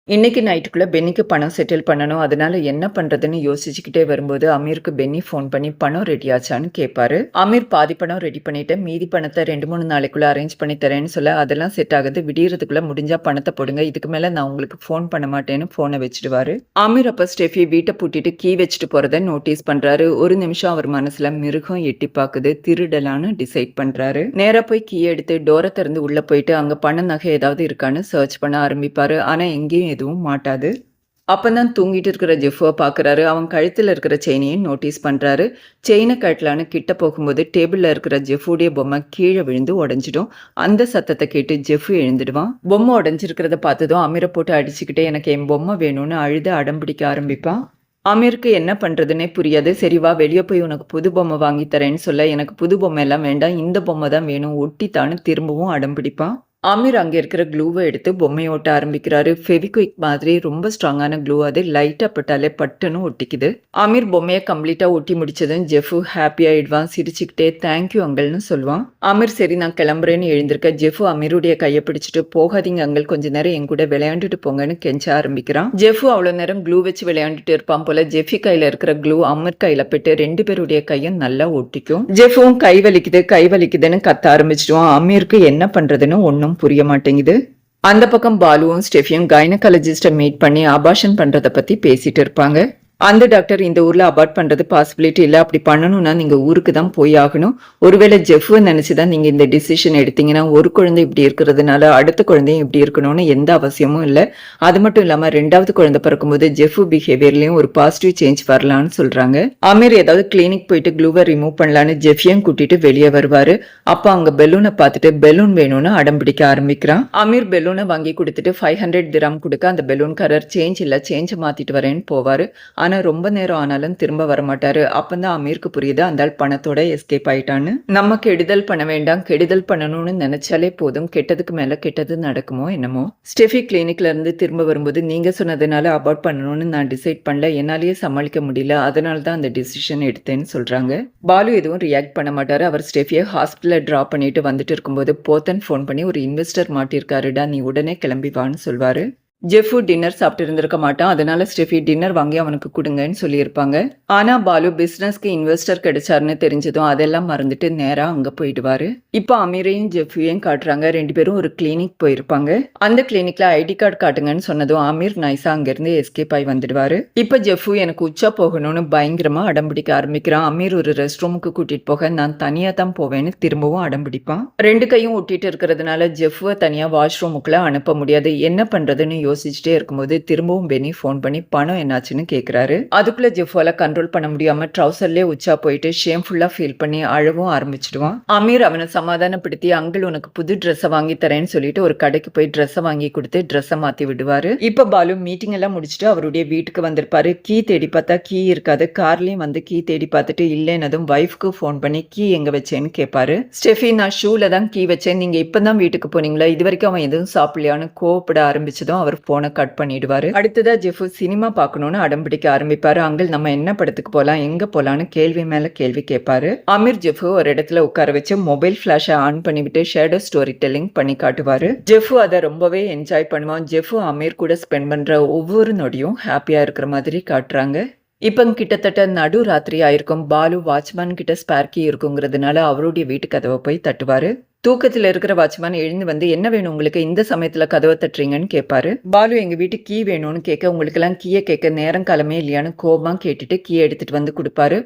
இன்னைக்கு நைட்டுக்குள்ள பென்னிக்கு பணம் செட்டில் பண்ணணும். அதனால என்ன பண்றதுன்னு யோசிச்சுக்கிட்டே வரும்போது அமீருக்கு பென்னி ஃபோன் பண்ணி பணம் ரெடி ஆச்சான்னு கேட்பாரு. அமீர் பாதி பணம் ரெடி பண்ணிட்டு மீதி பணத்தை 2-3 நாளைக்குள்ள அரேஞ்ச் பண்ணி தரேன்னு சொல்ல அதெல்லாம் செட் ஆகுது. விடியறதுக்குள்ள முடிஞ்சா பணத்தை போடுங்க. இதுக்கு மேல நான் உங்களுக்கு ஃபோன் பண்ண மாட்டேன்னு போனை வச்சிடுவாரு. அமீர் அப்ப ஸ்டெஃபி வீட்டை பூட்டிட்டு கீ வச்சுட்டு போறதை நோட்டீஸ் பண்றாரு. ஒரு நிமிஷம் அவர் மனசுல மிருகம் எட்டி பாக்குது. திருடலான்னு டிசைட் பண்றாரு. நேரா போய் கீ எடுத்து டோரை திறந்து உள்ள போயிட்டு அங்க பண நகை ஏதாவது இருக்கான்னு சர்ச் பண்ண ஆரம்பிப்பாரு. ஆனா எங்கேயும் எதுவும் மாட்டாது. அப்பதான் தூங்கிட்டு இருக்கிற ஜெஃபுவை பார்க்குறாரு. அவன் கழுத்தில் இருக்கிற செயினையும் நோட்டீஸ் பண்ணுறாரு. செயினை கட்டலான்னு கிட்ட போகும்போது டேபிளில் இருக்கிற ஜெஃபுடைய பொம்மை கீழே விழுந்து உடஞ்சிடும். அந்த சத்தத்தை கேட்டு ஜெஃபு எழுந்துடுவான். பொம்மை உடஞ்சிருக்கிறத பார்த்ததும் அமீரை போட்டு அடிச்சுக்கிட்டே எனக்கு என் பொம்மை வேணும்னு அழுது அடம்பிடிக்க ஆரம்பிப்பான். அமீருக்கு என்ன பண்ணுறதுனே புரியாது. சரி வா வெளியே போய் உனக்கு புது பொம்மை வாங்கி தரேன்னு சொல்ல எனக்கு புது பொம்மை எல்லாம் வேண்டாம் இந்த பொம்மை தான் வேணும் ஒட்டித்தான்னு திரும்பவும் அடம்பிடிப்பான். அமீர் அங்க இருக்கிற க்ளூவை எடுத்து பொம்மையை ஒட்ட ஆரம்பிக்கிறாரு. ஃபெவிக்விக் மாதிரி ரொம்ப ஸ்ட்ராங்கான க்ளூ. அது லைட்டா பட்டாலே பட்டுன்னு ஒட்டிக்குது. அமீர் பொம்மையை கம்ப்ளீட்டா ஒட்டி முடிச்சதும் ஜெஃபு ஹாப்பி ஆயிடுவான். சிரிச்சுக்கிட்டே தேங்க்யூ அங்கிள்னு சொல்லுவான். அமீர் சரி நான் கிளம்புறேன்னு எழுந்திருக்க ஜெஃபு அமீருடைய கையை பிடிச்சிட்டு போகாதீங்க அங்கிள், கொஞ்ச நேரம் என் கூட விளையாண்டுட்டு போங்கன்னு கெஞ்ச ஆரம்பிக்கிறான். ஜெஃபு அவ்வளவு நேரம் க்ளூ வச்சு விளையாண்டுட்டு இருப்பான் போல. ஜெஃபி கையில இருக்கிற க்ளூ அமீர் கையில போட்டு 2 பேருடைய கையும் நல்லா ஒட்டிக்கும். ஜெஃபும் கை வலிக்குதுன்னு கத்த ஆரம்பிச்சிடுவான். அமீருக்கு என்ன பண்றதுன்னு ஒன்னும் புரிய மாட்டேங்குது. அந்த பக்கம் பாலுவும் ஸ்டெஃபியும் கைனகாலஜிஸ்ட மீட் பண்ணி அபார்ஷன் பண்றத பத்தி பேசிட்டு இருப்பாங்க. அந்த டாக்டர் இந்த ஊர்ல அபார்ட் பண்றது பாசிபிலிட்டி இல்ல, அப்படி பண்ணணும்னா நீங்க ஊருக்கு தான் போய் ஆகணும். ஒருவேளை ஜெஃபு நினைச்சுதான் நீங்க இந்த டிசிஷன் எடுத்தீங்கன்னா ஒரு குழந்தை இப்படி இருக்கிறதுனால அடுத்த குழந்தையும் இப்படி இருக்கணும்னு எந்த அவசியமும் இல்ல. அது மட்டும் இல்லாம 2வது குழந்தை பிறக்கும்போது ஜெஃபு பிஹேவியர்லயும் ஒரு பாசிட்டிவ் சேஞ்ச் வரலாம்னு சொல்றாங்க. அமீர் ஏதாவது கிளினிக் போயிட்டு க்ளூவை ரிமூவ் பண்ணலான்னு ஜெஃபியும் கூட்டிட்டு வெளியே வருவாரு. அப்ப அங்க பெலூனை பார்த்துட்டு பெலூன் வேணும்னு அடம் பிடிக்க ஆரம்பிக்கிறான். அமீர் பெலூனை வாங்கி கொடுத்துட்டு 500 திராம் கொடுக்க அந்த பெலூன்காரர் சேஞ்ச் இல்ல, சேஞ்ச மாத்திட்டு வரேன்னு போவாரு. ஆனா ரொம்ப நேரம் ஆனாலும் திரும்ப வரமாட்டாரு. அப்பதான் அமீருக்கு புரியுது அந்த ஆள் பணத்தோட எஸ்கேப் ஆயிட்டான்னு. நம்ம கெடுதல் பண்ண வேண்டாம், கெடுதல் பண்ணணும்னு நினைச்சாலே போதும், கெட்டதுக்கு மேல கெட்டது நடக்குமோ என்னமோ. ஸ்டெஃபி கிளினிக்ல இருந்து திரும்ப வரும்போது நீங்க சொன்னதுனால அபார்ட் பண்ணணும்னு நான் டிசைட் பண்ணல, என்னாலேயே சமாளிக்க முடியல, அதனால தான் அந்த டிசிஷன் எடுத்தேன்னு சொல்றாங்க. பாலு எதுவும் ரியாக்ட் பண்ண மாட்டாரு. அவர் ஸ்டெஃபியை ஹாஸ்பிட்டல டிராப் பண்ணிட்டு வந்துட்டு இருக்கும்போது போத்தன் ஃபோன் பண்ணி ஒரு இன்வெஸ்டர் மாட்டிருக்காருடா, நீ உடனே கிளம்பி வான்னு சொல்வாரு. ஜெஃபு டின்னர் சாப்பிட்டு இருந்திருக்க மாட்டான். அதனால ஸ்டெஃபி டின்னர் வாங்கி அவனுக்கு கொடுங்கன்னு சொல்லியிருப்பாங்க. ஆனா பாலு பிசினஸ்க்கு இன்வெஸ்டர் கிடைச்சாருன்னு தெரிஞ்சதும் அதெல்லாம் மறந்துட்டு நேரா அங்க போயிடுவாரு. இப்ப அமீரையும் ஜெஃபியையும் காட்டுறாங்க. 2 பேரும் ஒரு கிளினிக் போயிருப்பாங்க. அந்த கிளினிக்ல ஐடி கார்டு காட்டுங்கன்னு சொன்னதும் அமீர் நைஸா அங்கிருந்து எஸ்கேப் ஆகி வந்துடுவாரு. இப்ப ஜெஃபு எனக்கு உச்சா போகணும்னு பயங்கரமா அடம்பிடிக்க ஆரம்பிக்கிறான். அமீர் ஒரு ரெஸ்ட் ரூமுக்கு கூட்டிட்டு போக நான் தனியா தான் போவேன்னு திரும்பவும் அடம்பிடிப்பான். 2 கையும் ஒட்டிட்டு இருக்கிறதுனால ஜெஃபுவை தனியா வாஷ்ரூமுக்குள்ள அனுப்ப முடியாது. என்ன பண்றதுன்னு யோசிச்சுட்டே இருக்கும்போது திரும்பவும் பெனி ஃபோன் பண்ணி பணம் என்னாச்சுன்னு கேட்கிறாரு. அதுக்குள்ள ஜெஃபால கண்ட்ரோல் பண்ண முடியாம ட்ரௌசர்லயே உச்சா போயிட்டு ஷேம்ஃபுல்லா ஃபீல் பண்ணி அழவும் ஆரம்பிச்சிடுவான். அமீர் அவனை சமாதானப்படுத்தி அங்கிள் உனக்கு புது ட்ரெஸ்ஸை வாங்கி தரேன்னு சொல்லிட்டு ஒரு கடைக்கு போய் ட்ரெஸ்ஸை வாங்கி கொடுத்து ட்ரெஸ்ஸை மாத்தி விடுவாரு. இப்ப பாலு மீட்டிங் எல்லாம் முடிச்சுட்டு அவருடைய வீட்டுக்கு வந்திருப்பாரு. கீ தேடி பார்த்தா கீ இருக்காது. கார்லயும் வந்து கீ தேடி பார்த்துட்டு இல்லைன்னதும் வைஃப்க்கு ஃபோன் பண்ணி கீ எங்க வச்சேன்னு கேட்பாரு. ஸ்டெஃபி நான் ஷூல தான் கீ வச்சேன், நீங்க இப்பதான் வீட்டுக்கு போனீங்களா, இது வரைக்கும் அவன் எதுவும் சாப்பிடலையான்னு கோவப்பட ஆரம்பிச்சதும் அவர் போனை கட் பண்ணிடுவாரு. அடுத்ததா ஜெஃபு சினிமா பார்க்கணும்னு அடம் பிடிக்க ஆரம்பிப்பாரு. அங்கிள் நம்ம என்ன படத்துக்கு போலாம், எங்க போலான்னு கேள்வி மேல கேள்வி கேட்பாரு. அமீர் ஜெஃபு ஒரு இடத்துல உட்கார வச்சு மொபைல் பிளாஷை ஆன் பண்ணிவிட்டு ஷேடோ ஸ்டோரி டெல்லிங் பண்ணி காட்டுவாரு. ஜெஃபு அதை ரொம்பவே என்ஜாய் பண்ணுவான். ஜெஃபு அமீர் கூட ஸ்பெண்ட் பண்ற ஒவ்வொரு நொடியும் ஹாப்பியா இருக்கிற மாதிரி காட்டுறாங்க. இப்ப கிட்டத்தட்ட நடு ராத்திரி ஆயிருக்கும். பாலு வாட்ச்மேன் கிட்ட ஸ்பேர் கீ இருக்குங்கிறதுனால அவருடைய வீட்டு கதவை போய் தட்டுவாரு. தூக்கத்துல இருக்கிற வாட்ச்மேன் எழுந்து வந்து என்ன வேணும் உங்களுக்கு, இந்த சமயத்துல கதவை தட்டுறீங்கன்னு கேட்பாரு. பாலு எங்க வீட்டு கீ வேணும்னு கேட்க உங்களுக்கு எல்லாம் கீயை கேட்க நேரம் காலமே இல்லையான்னு கோபமா கேட்டுட்டு கீயை எடுத்துட்டு வந்து கொடுப்பாரு.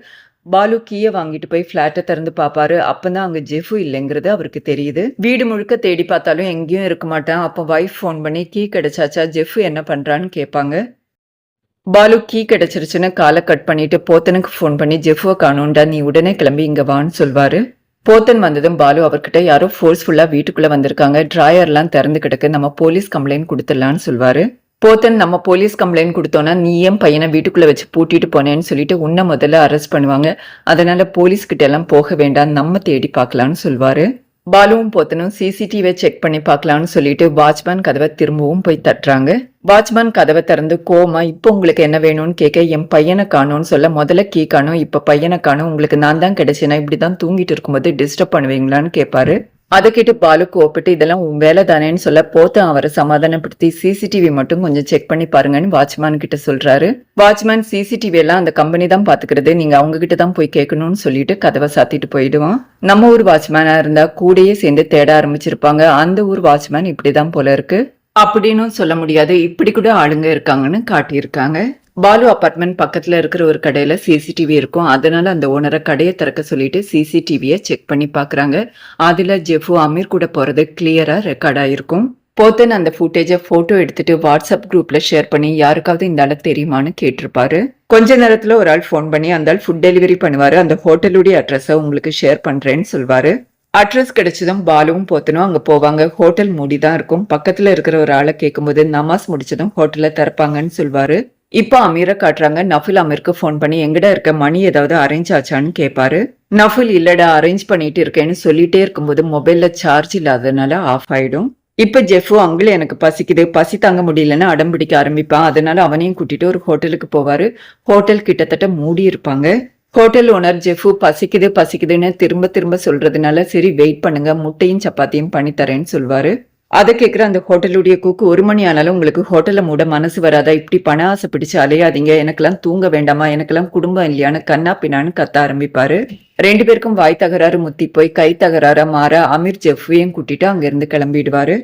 பாலு கீயை வாங்கிட்டு போய் பிளாட்டை திறந்து பாப்பாரு. அப்பதான் அங்க ஜெஃபு இல்லைங்கிறது அவருக்கு தெரியுது. வீடு முழுக்க தேடி பார்த்தாலும் எங்கேயும் இருக்க மாட்டான். அப்ப வைஃப் ஃபோன் பண்ணி கீ கிடைச்சாச்சா, ஜெஃபு என்ன பண்றான்னு கேட்பாங்க. பாலு கீ கிடைச்சிருச்சுன்னு காலை கட் பண்ணிட்டு போத்தனுக்கு ஃபோன் பண்ணி ஜெஃபுவை காணோண்டா, நீ உடனே கிளம்பி இங்க வான்னு சொல்வாரு. போத்தன் வந்ததும் பாலு அவர்கிட்ட யாரோ ஃபோர்ஸ்ஃபுல்லா வீட்டுக்குள்ள வந்திருக்காங்க, டிராயர்லாம் திறந்து கிடக்கு, நம்ம போலீஸ் கம்ப்ளைண்ட் கொடுத்துடலான்னு சொல்வாரு. போத்தன் நம்ம போலீஸ் கம்ப்ளைண்ட் கொடுத்தோன்னா நீ ஏன் பையனை வீட்டுக்குள்ள வச்சு பூட்டிட்டு போனேன்னு சொல்லிட்டு உன்னை முதல்ல அரெஸ்ட் பண்ணுவாங்க, அதனால போலீஸ் கிட்ட எல்லாம் போக வேண்டாம், நம்ம தேடி பார்க்கலான்னு சொல்வாரு. பாலுவும் போத்தனும் சிசிடிவியை செக் பண்ணி பார்க்கலான்னு சொல்லிட்டு வாட்ச்மேன் கதவை திரும்பவும் போய் தட்டுறாங்க. வாட்ச்மேன் கதவை திறந்து கோமா இப்போ உங்களுக்கு என்ன வேணும்னு கேட்க என் பையனை காணும்னு சொல்ல முதல்ல கீ காணும், இப்ப பையனை காணும், உங்களுக்கு நான் தான் கிடைச்சேனா, இப்படிதான் தூங்கிட்டு இருக்கும்போது டிஸ்டர்ப் பண்ணுவீங்களான்னு கேட்பாரு. அதை கேட்டு பாலு கோப்பிட்டு இதெல்லாம் உன் வேலை தானேன்னு சொல்ல போத்தன் அவரை சமாதானப்படுத்தி சிசிடிவி மட்டும் கொஞ்சம் செக் பண்ணி பாருங்கன்னு வாட்ச்மேன் கிட்ட சொல்றாரு. வாட்ச்மேன் சிசிடிவி எல்லாம் அந்த கம்பெனி தான் பாத்துக்கிறது, நீங்க அவங்க கிட்ட தான் போய் கேட்கணும்னு சொல்லிட்டு கதவை சாத்திட்டு போயிடுவான். நம்ம ஊர் வாட்ச்மேனா இருந்தா கூடயே சேர்ந்து தேட ஆரம்பிச்சிருப்பாங்க. அந்த ஊர் வாட்ச்மேன் இப்படிதான் போல இருக்கு அப்படின்னு சொல்ல முடியாது, இப்படி கூட ஆளுங்க இருக்காங்கன்னு காட்டியிருக்காங்க. பாலு அபார்ட்மெண்ட் பக்கத்துல இருக்கிற ஒரு கடையில சிசிடிவி இருக்கும், அதனால அந்த ஓனரை கடையை திறக்க சொல்லிட்டு சிசிடிவியை செக் பண்ணி பாக்குறாங்க. அதுல ஜெஃபு அமீர் கூட போறது கிளியரா ரெக்கார்ட் ஆயிருக்கும். போத்தன் அந்த ஃபுட்டேஜை போட்டோ எடுத்துட்டு வாட்ஸ்அப் குரூப்ல ஷேர் பண்ணி யாருக்காவது இந்த ஆளு தெரியுமான்னு கேட்டிருப்பாரு. கொஞ்ச நேரத்துல ஒரு ஆள் ஃபோன் பண்ணி அந்த ஆள் ஃபுட் டெலிவரி பண்ணுவாரு, அந்த ஹோட்டலுடைய அட்ரஸை உங்களுக்கு ஷேர் பண்றேன்னு சொல்வாரு. அட்ரஸ் கிடைச்சதும் பாலுவும் போத்தனும் அங்க போவாங்க. ஹோட்டல் மூடிதான் இருக்கும். பக்கத்துல இருக்கிற ஒரு ஆளை கேட்கும்போது நமாஸ் முடிச்சதும் ஹோட்டல்ல திறப்பாங்கன்னு சொல்வாரு. இப்ப அமீரை காட்டுறாங்க. நஃபில் அமீருக்கு ஃபோன் பண்ணி எங்கடா இருக்க, மணி ஏதாவது அரேஞ்ச் ஆச்சான்னு கேட்பாரு. நஃபில் இல்லடா அரேஞ்ச் பண்ணிட்டு இருக்கேன்னு சொல்லிட்டே இருக்கும்போது மொபைல்ல சார்ஜ் இல்லாததுனால ஆஃப் ஆயிடும். இப்ப ஜெஃபு அங்கிள் எனக்கு பசிக்குது, பசி தாங்க முடியலன்னு அடம் பிடிக்க ஆரம்பிப்பான். அதனால அவனையும் கூட்டிட்டு ஒரு ஹோட்டலுக்கு போவாரு. ஹோட்டல் கிட்டத்தட்ட மூடி இருப்பாங்க. ஹோட்டல் ஓனர் ஜெஃபு பசிக்குது பசிக்குதுன்னு திரும்ப திரும்ப சொல்றதுனால சரி வெயிட் பண்ணுங்க, முட்டையும் சப்பாத்தியும் பண்ணி தரேன்னு சொல்வாரு. அதை கேட்குற அந்த ஹோட்டலுடைய குக்கு 1 மணி ஆனாலும் உங்களுக்கு ஹோட்டலை மூட மனசு வராதா, இப்படி பண ஆசை பிடிச்சு அலையாதீங்க, எனக்கெல்லாம் தூங்க வேண்டாமா, எனக்கெல்லாம் குடும்பம் இல்லையான்னு கண்ணா பின்னான்னு கத்த ஆரம்பிப்பாரு. 2 பேருக்கும் வாய் தகராறு முத்தி போய் கை தகராறா மாற அமீர் ஜெஃபையும் கூட்டிட்டு அங்கிருந்து கிளம்பிடுவாரு.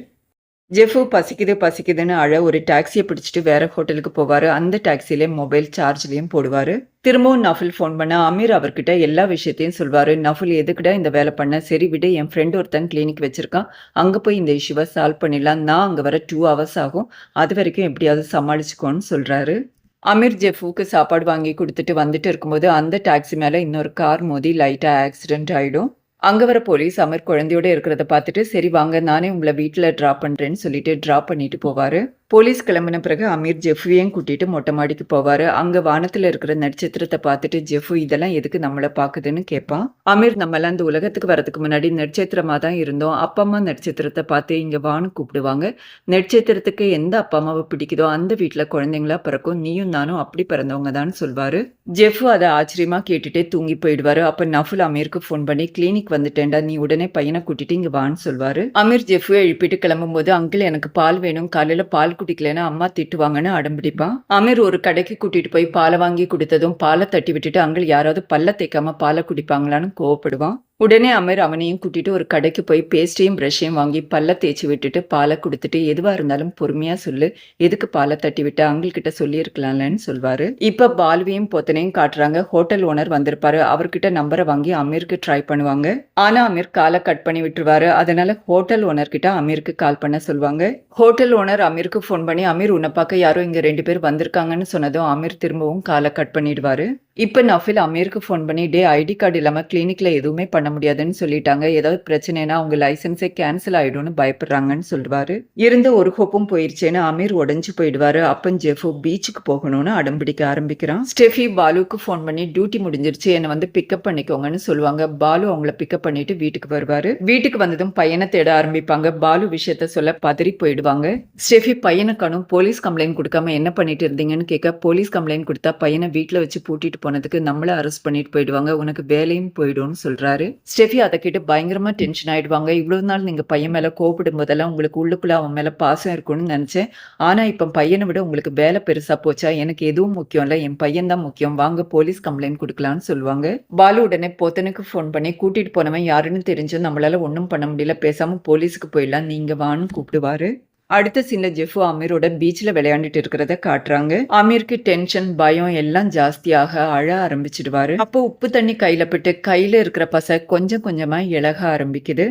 ஜெஃபு பசிக்குது பசிக்குதுன்னு அழ ஒரு டாக்ஸியை பிடிச்சிட்டு வேற ஹோட்டலுக்கு போவாரு. அந்த டாக்ஸிலே மொபைல் சார்ஜ்லயும் போடுவாரு. திரும்பவும் நஃபுல் ஃபோன் பண்ண அமீர் அவர்கிட்ட எல்லா விஷயத்தையும் சொல்வாரு. நஃபுல் எதுக்குடா இந்த வேலை பண்ண, சரி விடு, என் ஃப்ரெண்ட் ஒருத்தன் கிளினிக் வச்சிருக்கான், அங்க போய் இந்த இஷ்யூவை சால்வ் பண்ணிடலாம், நான் அங்க வர 2 ஹவர்ஸ் ஆகும், அது வரைக்கும் எப்படியாவது சமாளிச்சுக்கோன்னு சொல்றாரு. அமீர் ஜெஃபுக்கு சாப்பாடு வாங்கி கொடுத்துட்டு வந்துட்டு இருக்கும்போது அந்த டாக்ஸி மேல இன்னொரு கார் மோதி லைட்டா ஆக்சிடென்ட் ஆயிடும். அங்க வர போலீஸ் அமீர் குழந்தையோட இருக்கிறத பார்த்துட்டு சரி வாங்க நானே உங்களை வீட்டுல டிராப் பண்றேன்னு சொல்லிட்டு டிராப் பண்ணிட்டு போவாரு. போலீஸ் கிளம்பின பிறகு அமீர் ஜெஃபுவையும் கூட்டிட்டு மொட்டை மாடிக்கு போவாரு. அங்க வானத்துல இருக்கிற நட்சத்திரத்தை பார்த்துட்டு ஜெஃபு இதெல்லாம் எதுக்கு நம்மள பாக்குதுன்னு கேட்பான். அமீர் நம்மளாம் இந்த உலகத்துக்கு வரதுக்கு முன்னாடி நட்சத்திரமா தான் இருந்தோம், அப்பா அம்மா நட்சத்திரத்தை பார்த்து இங்க வான்னு கூப்பிடுவாங்க, நட்சத்திரத்துக்கு எந்த அப்பா அம்மாவை பிடிக்குதோ அந்த வீட்டுல குழந்தைங்களா பிறக்கும், நீயும் நானும் அப்படி பிறந்தவங்க தான் சொல்வாரு. ஜெஃபு அதை ஆச்சரியமா கேட்டுட்டே தூங்கி போயிடுவாரு. அப்ப நஃபுல் அமீருக்கு ஃபோன் பண்ணி கிளினிக் வந்துட்டேன்டா, நீ உடனே பையனை கூட்டிட்டு இங்க வான்னு சொல்வாரு. அமீர் ஜெஃபுவை எழுப்பிட்டு கிளம்பும் போது அங்கிள் எனக்கு பால் வேணும், காலையில பால் குடிக்கலன்னா அம்மா திட்டுவாங்கன்னு அடம்பிடிப்பான். அமீர் ஒரு கடைக்கு கூட்டிட்டு போய் பாலை வாங்கி கொடுத்ததும் பாலை தட்டி விட்டுட்டு அங்கிள் யாராவது பல்ல தேய்க்காம பாலை குடிப்பாங்களான்னு கோவப்படுவான். உடனே அமீர் அவனையும் கூட்டிட்டு ஒரு கடைக்கு போய் பேஸ்டையும் பிரஷையும் வாங்கி பல்ல தேய்ச்சி விட்டுட்டு பாலை கொடுத்துட்டு எதுவா இருந்தாலும் பொறுமையா சொல்லு, எதுக்கு பாலை தட்டி விட்டு அங்கிள் கிட்ட சொல்லி இருக்கலாம்லன்னு சொல்வாரு. இப்ப பாலுவையும் பொத்தனையும் காட்டுறாங்க. ஹோட்டல் ஓனர் வந்திருப்பாரு. அவர்கிட்ட நம்பரை வாங்கி அமீருக்கு ட்ரை பண்ணுவாங்க. ஆனா அமீர் காலை கட் பண்ணி விட்டுருவாரு. அதனால ஹோட்டல் ஓனர் கிட்ட அமீருக்கு கால் பண்ண சொல்லுவாங்க. ஹோட்டல் ஓனர் அமீருக்கு ஃபோன் பண்ணி அமீர் உன்னை பார்க்க யாரோ இங்க 2 பேர் வந்திருக்காங்கன்னு சொன்னதும் அமீர் திரும்பவும் காலை கட் பண்ணிடுவாரு. இப்ப நஃபில் அமீருக்கு ஃபோன் பண்ணி டே ஐடி கார்டு இல்லாம கிளினிக்ல எதுவுமே பண்ண முடியாதுன்னு சொல்லிட்டாங்க, ஏதாவது பிரச்சனைனா உங்க லைசன்ஸே கேன்சல் ஆயிடும்னு பயப்படுறாங்கன்னு சொல்லுவாரு. இருந்த ஒரு ஹோப்பும் போயிருச்சேன்னு அமீர் உடஞ்சு போயிடுவாரு. அப்பன் ஜெஃபு பீச்சுக்கு போகணும்னு அடம்பிடிக்க ஆரம்பிக்கிறான். ஸ்டெஃபி பாலுக்கு ஃபோன் பண்ணி டியூட்டி முடிஞ்சிருச்சு, என்னை வந்து பிக்கப் பண்ணிக்கோங்கன்னு சொல்லுவாங்க. பாலு அவங்கள பிக்கப் பண்ணிட்டு வீட்டுக்கு வருவாரு. வீட்டுக்கு வந்ததும் பையனை தேட ஆரம்பிப்பாங்க. பாலு விஷயத்த சொல்ல பதறி போயிடுவாங்க. ஸ்டெஃபி பையனுக்கானும் போலீஸ் கம்ப்ளைண்ட் கொடுக்காம என்ன பண்ணிட்டு இருந்தீங்கன்னு கேட்க, போலீஸ் கம்ப்ளைண்ட் கொடுத்தா பையனை வீட்டுல வச்சு பூட்டிட்டு போனதுக்கு நம்மள அரெஸ்ட் பண்ணிட்டு போயிடுவாங்க, உனக்கு வேலையும் போயிடும்னு சொல்றாரு. ஸ்டெஃபி அதை கேட்டு பயங்கரமா டென்ஷன் ஆயிடுவாங்க. இவ்வளவு நாள் நீங்க பையன் மேல கோபப்படும் போதெல்லாம் உங்களுக்கு உள்ளுக்குள்ள அவன் மேல பாசம் இருக்கும்னு நினைச்சேன், ஆனா இப்ப பையனை விட உங்களுக்கு வேலை பெருசா போச்சா, எனக்கு எதுவும் முக்கியம் இல்ல, என் பையன் தான் முக்கியம், வாங்க போலீஸ் கம்ப்ளைண்ட் கொடுக்கலாம்னு சொல்லுவாங்க. பாலு உடனே போத்தனுக்கு ஃபோன் பண்ணி கூட்டிட்டு போனவன் யாருன்னு தெரிஞ்சும் நம்மளால ஒன்னும் பண்ண முடியல, பேசாம போலீஸுக்கு போயிடலாம், நீங்க வான்னு கூப்பிடுவாரு. அடுத்த சீன்ல ஜெஃபு அமீரோட பீச்ல விளையாண்டுட்டு இருக்கிறத காட்டுறாங்க. அமீருக்கு டென்ஷன் பயம் எல்லாம் ஜாஸ்தியாக அழ ஆரம்பிச்சிடுவாரு. அப்போ உப்பு தண்ணி கையில பட்டு கையில இருக்கிற பசை கொஞ்சம் கொஞ்சமா இழக ஆரம்பிக்குது.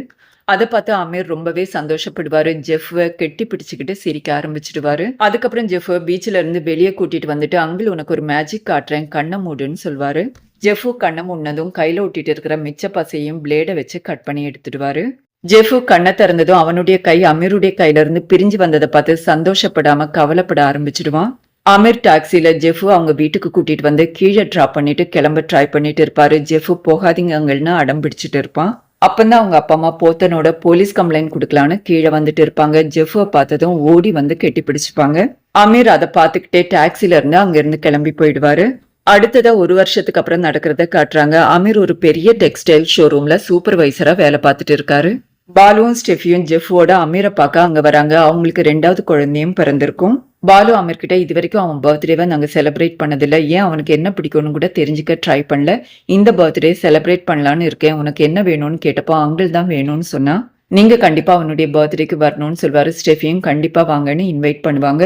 அதை பார்த்து அமீர் ரொம்பவே சந்தோஷப்படுவாரு. ஜெஃபுவை கெட்டி பிடிச்சுக்கிட்டு சிரிக்க ஆரம்பிச்சிடுவாரு. அதுக்கப்புறம் ஜெஃபுவை பீச்ல இருந்து வெளியே கூட்டிட்டு வந்துட்டு அங்கிள் உனக்கு ஒரு மேஜிக் காட்டுறேன், கண்ணை மூடுன்னு சொல்வாரு. ஜெஃபு கண்ணை மூடினதும் கையில ஒட்டிட்டு இருக்கிற மிச்ச பசையும் பிளேடை வச்சு கட் பண்ணி எடுத்துடுவாரு. ஜெஃபு கண்ணை திறந்ததும் அவனுடைய கை அமீருடைய கையில இருந்து பிரிஞ்சு வந்ததை பார்த்து சந்தோஷப்படாம கவலைப்பட ஆரம்பிச்சிடுவான். அமீர் டாக்ஸில ஜெஃபு அவங்க வீட்டுக்கு கூட்டிட்டு வந்து கீழே டிராப் பண்ணிட்டு கிளம்ப ட்ரை பண்ணிட்டு இருப்பாரு. ஜெஃபு போகாதீங்கங்கள்னு அடம் பிடிச்சிட்டு இருப்பான். அப்பந்தான் அவங்க அப்பா அம்மா போத்தனோட போலீஸ் கம்ப்ளைண்ட் கொடுக்கலான்னு கீழே வந்துட்டு இருப்பாங்க. ஜெஃபுவை பார்த்ததும் ஓடி வந்து கெட்டி பிடிச்சுப்பாங்க. அமீர் அதை பார்த்துக்கிட்டே டாக்ஸில இருந்து அங்கிருந்து கிளம்பி போயிடுவாரு. அடுத்ததா 1 வருஷத்துக்கு அப்புறம் நடக்கிறத காட்டுறாங்க. அமீர் ஒரு பெரிய டெக்ஸ்டைல் ஷோரூம்ல சூப்பர்வைசரா வேலை பார்த்துட்டு இருக்காரு. பாலுவும் ஸ்டெஃபியும் ஜெஃபுவோட அமீரை பார்க்க அங்க வராங்க. அவங்களுக்கு 2வது குழந்தையும் பிறந்திருக்கும். பாலு அமீர் கிட்ட இது வரைக்கும் அவன் பர்த்டேவை நாங்க செலிப்ரேட் பண்ணதில்லை, ஏன் அவனுக்கு என்ன பிடிக்கும்னு கூட தெரிஞ்சுக்க ட்ரை பண்ணல, இந்த பர்த்டே செலிப்ரேட் பண்ணலான்னு இருக்கேன், உனக்கு என்ன வேணும்னு கேட்டப்போ அங்கிள் தான் வேணும்னு சொன்னா, நீங்க கண்டிப்பா அவனுடைய பர்த்டேக்கு வரணும்னு சொல்வாரு. ஸ்டெஃபியும் கண்டிப்பா வாங்கன்னு இன்வைட் பண்ணுவாங்க.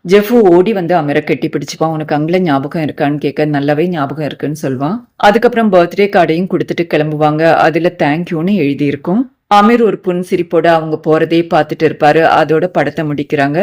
ஜெஃபு ஓடி வந்து அமீரை கெட்டி பிடிச்சுப்பான். உனக்கு அங்கில ஞாபகம் இருக்கான்னு கேட்க, நல்லாவே ஞாபகம் இருக்குன்னு சொல்வான். அதுக்கப்புறம் பர்த்டே கார்டையும் கொடுத்துட்டு கிளம்புவாங்க. அதுல தேங்க்யூன்னு எழுதியிருக்கும். அமீர் ஒரு புன்சிரிப்போட அவங்க போறதே பார்த்துட்டு இருப்பாரு. அதோட படத்தை முடிக்கிறாங்க.